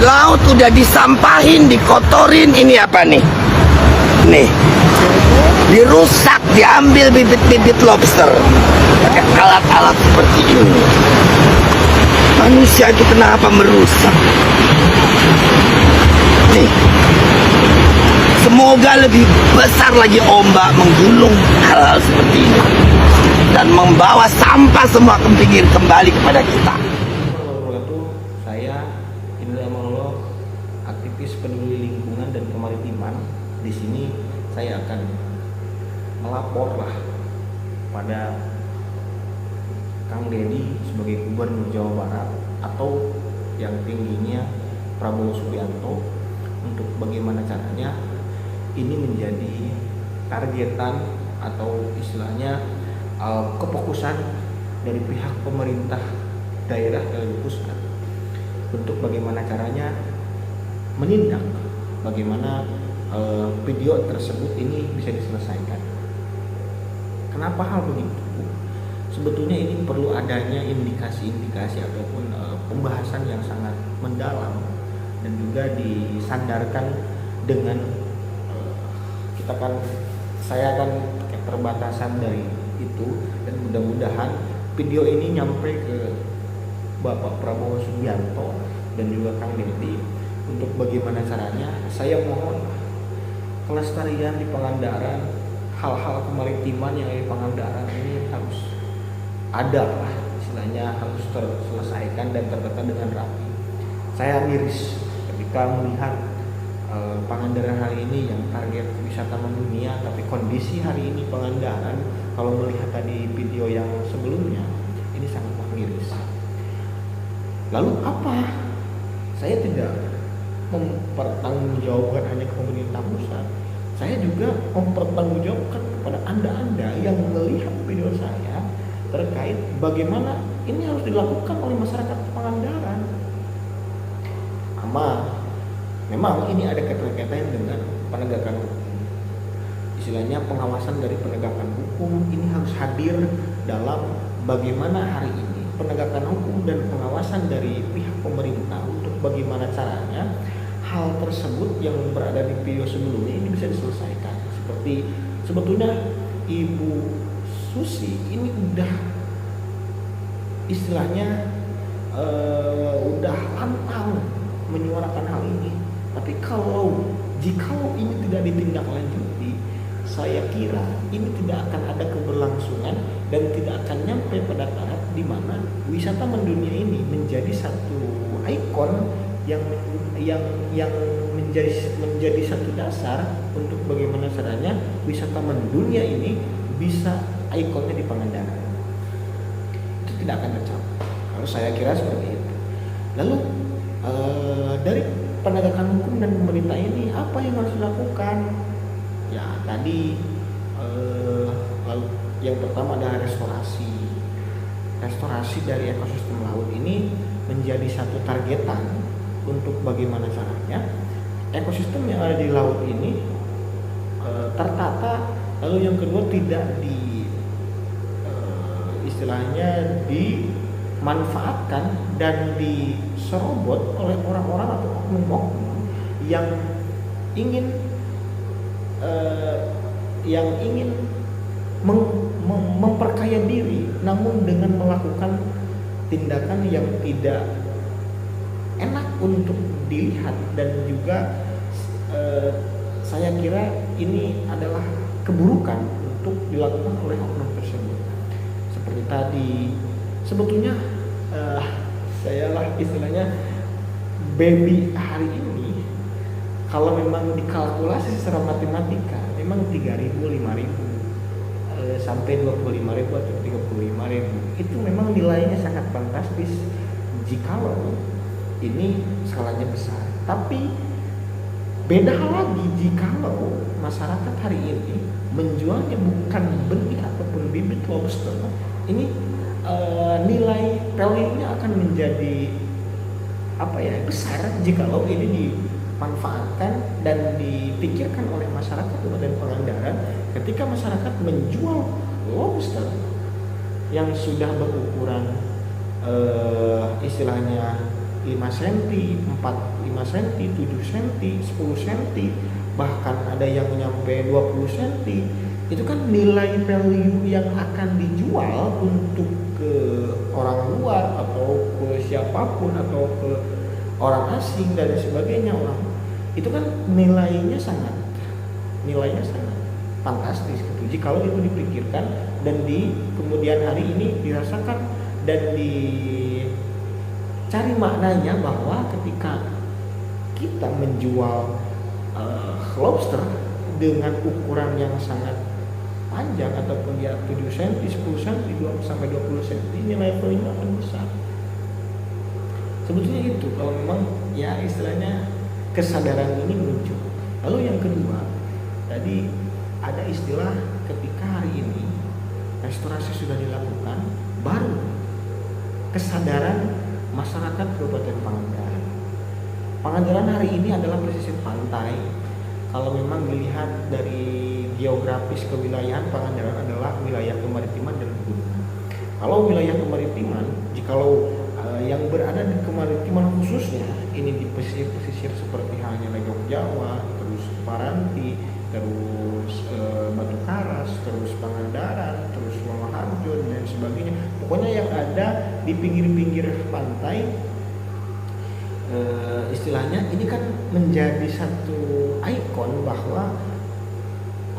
Laut udah disampahin, dikotorin. Ini apa nih? Nih, dirusak, diambil bibit-bibit lobster pakai alat-alat seperti ini. Manusia itu kenapa merusak? Nih, semoga lebih besar lagi ombak menggulung hal-hal seperti ini dan membawa sampah semua ke pinggir kembali kepada kita. Saya Indra Maulana, aktivis peduli lingkungan dan kemaritiman. Di sini saya akan melaporlah pada Kang Deddy sebagai Gubernur Jawa Barat atau yang tingginya Prabowo Subianto untuk bagaimana caranya ini menjadi targetan atau istilahnya kefokusan dari pihak pemerintah daerah dan pusat untuk bagaimana caranya menindak bagaimana video tersebut ini bisa diselesaikan. Kenapa hal begitu? Sebetulnya ini perlu adanya indikasi-indikasi ataupun pembahasan yang sangat mendalam dan juga disandarkan dengan saya akan keterbatasan dari itu, dan mudah-mudahan video ini nyampe ke Bapak Prabowo Subianto dan juga Kang Deddy untuk bagaimana caranya. Saya mohon kelestarian di Pangandaran, hal-hal kemaritiman yang di Pangandaran ini harus ada lah, istilahnya harus terselesaikan dan tertata dengan rapi. Saya miris ketika melihat Pangandaran hari ini yang target wisata mendunia, tapi kondisi hari ini Pangandaran kalau melihat tadi video yang sebelumnya ini sangat miris. Lalu apa? Saya tidak mempertanggungjawabkan hanya ke pemerintah pusat. Saya juga mempertanggungjawabkan kepada Anda yang melihat video saya terkait bagaimana ini harus dilakukan oleh masyarakat Pangandaran. Memang ini ada keterkaitan dengan penegakan hukum. Istilahnya pengawasan dari penegakan hukum ini harus hadir dalam bagaimana hari ini penegakan hukum dan pengawasan dari pihak pemerintah untuk bagaimana caranya hal tersebut yang berada di video sebelumnya ini bisa diselesaikan. Seperti sebetulnya Ibu Susi ini udah istilahnya udah lantang menyuarakan hal ini. Tapi jikalau ini tidak ditindaklanjuti, saya kira ini tidak akan ada keberlangsungan dan tidak akan nyampe pada tahap di mana wisata mendunia ini menjadi satu ikon yang menjadi satu dasar untuk bagaimana caranya wisata mendunia ini bisa ikonnya di Pangandaran. Itu tidak akan tercapai. Kalau saya kira seperti itu. Lalu dari penegakan hukum dan pemerintah ini apa yang harus dilakukan? Ya tadi lalu yang pertama adalah restorasi dari ekosistem laut ini menjadi satu targetan untuk bagaimana caranya ekosistem yang ada di laut ini tertata. Lalu yang kedua tidak istilahnya dimanfaatkan dan diserobot oleh orang-orang atau oknum-oknum yang ingin memperkaya diri, namun dengan melakukan tindakan yang tidak enak untuk dilihat. Dan juga saya kira ini adalah keburukan untuk dilakukan oleh oknum tersebut. Seperti tadi sebetulnya saya lah istilahnya baby hari ini kalau memang dikalkulasi secara matematika memang 3.000, 5.000 sampai 25.000 atau 35.000 itu memang nilainya sangat fantastis jikalau ini skalanya besar. Tapi beda hal lagi jikalau masyarakat hari ini menjualnya bukan benih ataupun bibit lobster. Ini nilai value-nya akan menjadi besar jikalau ini dimanfaatkan dan dipikirkan oleh masyarakat Kabupaten Pangandaran ketika masyarakat menjual lobster yang sudah berukuran istilahnya 5 cm, 5 5 cm, 7 cm, 10 cm, bahkan ada yang nyampe 20 cm. Itu kan nilai value yang akan dijual untuk ke orang luar atau ke siapapun atau ke orang asing dan sebagainya. Orang itu kan nilainya sangat fantastis gitu. Jikalau itu dipikirkan dan di kemudian hari ini dirasakan dan dicari maknanya bahwa ketika kita menjual lobster dengan ukuran yang sangat panjang ataupun dia 7 cm, 10 cm, 2 sampai 20 cm, nilai value akan besar. Sebetulnya itu kalau memang ya istilahnya kesadaran ini muncul. Lalu yang kedua, tadi ada istilah ketika hari ini restorasi sudah dilakukan, baru kesadaran masyarakat Kabupaten Pangandaran. Pangandaran hari ini adalah pesisir pantai. Kalau memang dilihat dari geografis kewilayahan, Pangandaran adalah wilayah kemaritiman dan pegunungan. Kalau wilayah kemaritiman, jikalau yang berada di kemaritiman khususnya ini di pesisir-pesisir seperti halnya Legok Jawa, terus Paranti, terus Batu Karas, terus Pangandaran, terus Wonoharjo dan sebagainya. Pokoknya yang ada di pinggir-pinggir pantai, istilahnya ini kan menjadi satu ikon bahwa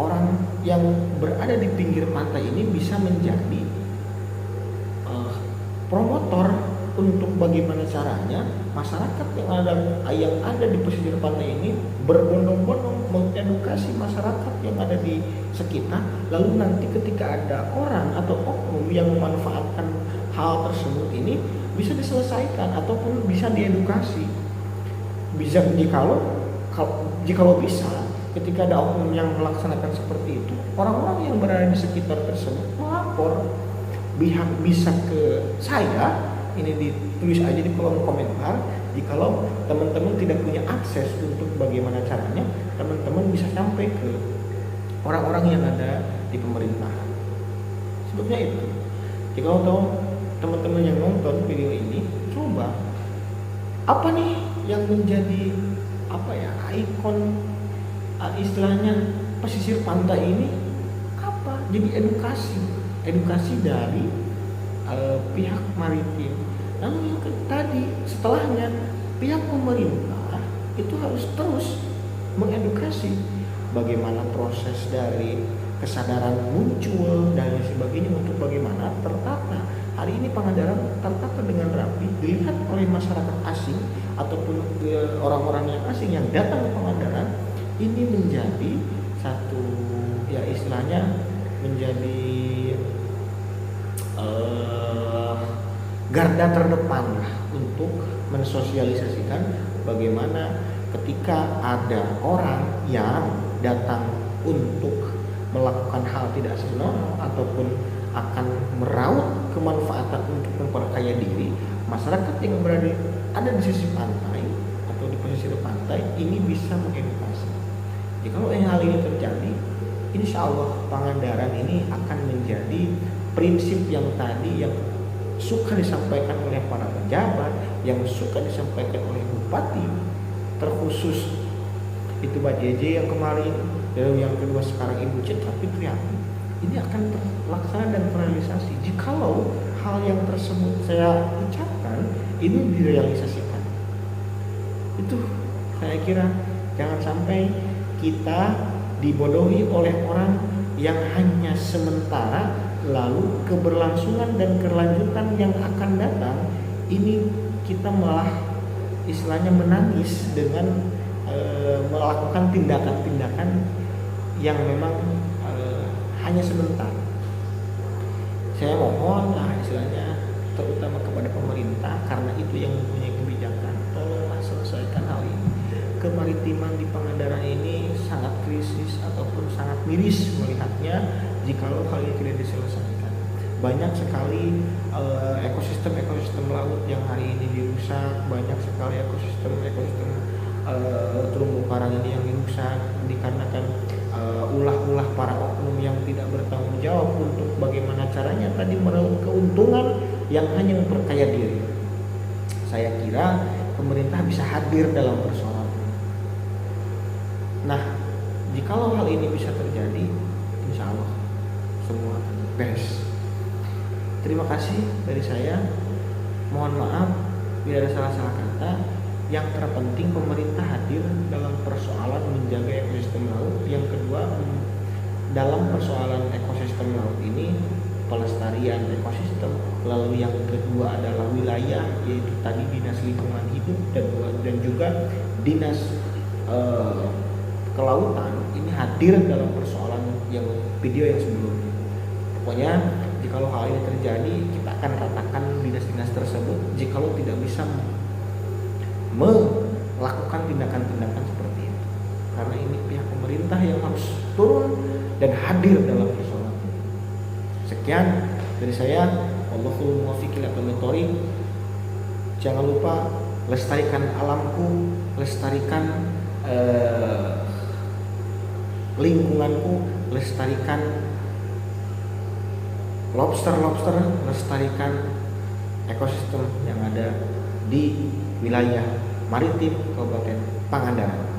orang yang berada di pinggir pantai ini bisa menjadi promotor untuk bagaimana caranya masyarakat yang ada di pesisir pantai ini berbondong-bondong mengedukasi masyarakat yang ada di sekitar. Lalu nanti ketika ada orang atau oknum yang memanfaatkan hal tersebut ini bisa diselesaikan ataupun bisa diedukasi. Bisa jikalau bisa ketika ada oknum yang melaksanakan seperti itu, orang-orang yang berada di sekitar tersebut melapor, bisa ke saya, ini ditulis aja di kolom komentar. Jikalau teman-teman tidak punya akses untuk bagaimana caranya, teman-teman bisa sampai ke orang-orang yang ada di pemerintahan. Sebetulnya itu. Jikalau tahu teman-teman yang nonton video ini, coba apa nih yang menjadi ikon istilahnya pesisir pantai ini apa? Jadi edukasi dari pihak maritim. Lalu yang tadi setelahnya pihak pemerintah itu harus terus mengedukasi bagaimana proses dari kesadaran muncul dan sebagainya untuk bagaimana tertata. Hari ini Pangandaran tertata dengan rapi, dilihat oleh masyarakat asing ataupun orang-orang yang asing yang datang ke Pangandaran. Ini menjadi satu ya istilahnya menjadi garda terdepan lah untuk mensosialisasikan bagaimana ketika ada orang yang datang untuk melakukan hal tidak senonoh ataupun akan meraup kemanfaatan untuk memperkaya diri, masyarakat yang ada di sisi pantai atau di pesisir pantai ini bisa mengedukasi. Jadi kalau hal ini terjadi, insya Allah Pangandaran ini akan menjadi prinsip yang tadi yang suka disampaikan oleh para pejabat, yang suka disampaikan oleh bupati, terkhusus itu Mbak JJ yang kemarin, dan yang kedua sekarang Ibu Citra Fitriani. Ini akan terlaksana dan terrealisasi jikalau hal yang tersebut saya ucapkan ini direalisasikan. Itu saya kira jangan sampai kita dibodohi oleh orang yang hanya sementara, lalu keberlangsungan dan kelanjutan yang akan datang ini kita malah istilahnya menangis dengan melakukan tindakan-tindakan yang memang hanya sebentar. Saya mohon istilahnya terutama kepada pemerintah, karena itu yang mempunyai kebijakan, tolonglah selesaikan hal ini. Kemaritiman di Pangandaran ini sangat krisis ataupun sangat miris melihatnya jikalau hal ini tidak diselesaikan. Banyak sekali ekosistem laut yang hari ini dirusak, banyak sekali ekosistem terumbu karang ini yang dirusak dikarenakan ulah-ulah para oknum yang tidak bertanggung jawab untuk bagaimana caranya tadi meraup keuntungan yang hanya memperkaya diri. Saya kira pemerintah bisa hadir dalam persoalan. Nah, jikalau hal ini bisa terjadi, insya Allah semua akan beres. Terima kasih dari saya. Mohon maaf bila ada salah-salah kata. Yang terpenting pemerintah hadir dalam persoalan menjaga ekosistem laut. Yang kedua, dalam persoalan ekosistem laut ini pelestarian ekosistem. Lalu yang kedua adalah wilayah, yaitu tadi dinas lingkungan hidup dan juga dinas kelautan ini hadir dalam persoalan yang video yang sebelumnya. Pokoknya jikalau hal ini terjadi, kita akan katakan dinas-dinas tersebut jikalau tidak bisa melakukan tindakan-tindakan seperti itu, karena ini pihak pemerintah yang harus turun dan hadir dalam persoalan ini. Sekian dari saya. Wallahul muwaffiq ila aqwamit thoriq. Jangan lupa lestarikan alamku, lestarikan lingkunganku, lestarikan lobster, lestarikan ekosistem yang ada di wilayah maritim Kabupaten Pangandaran.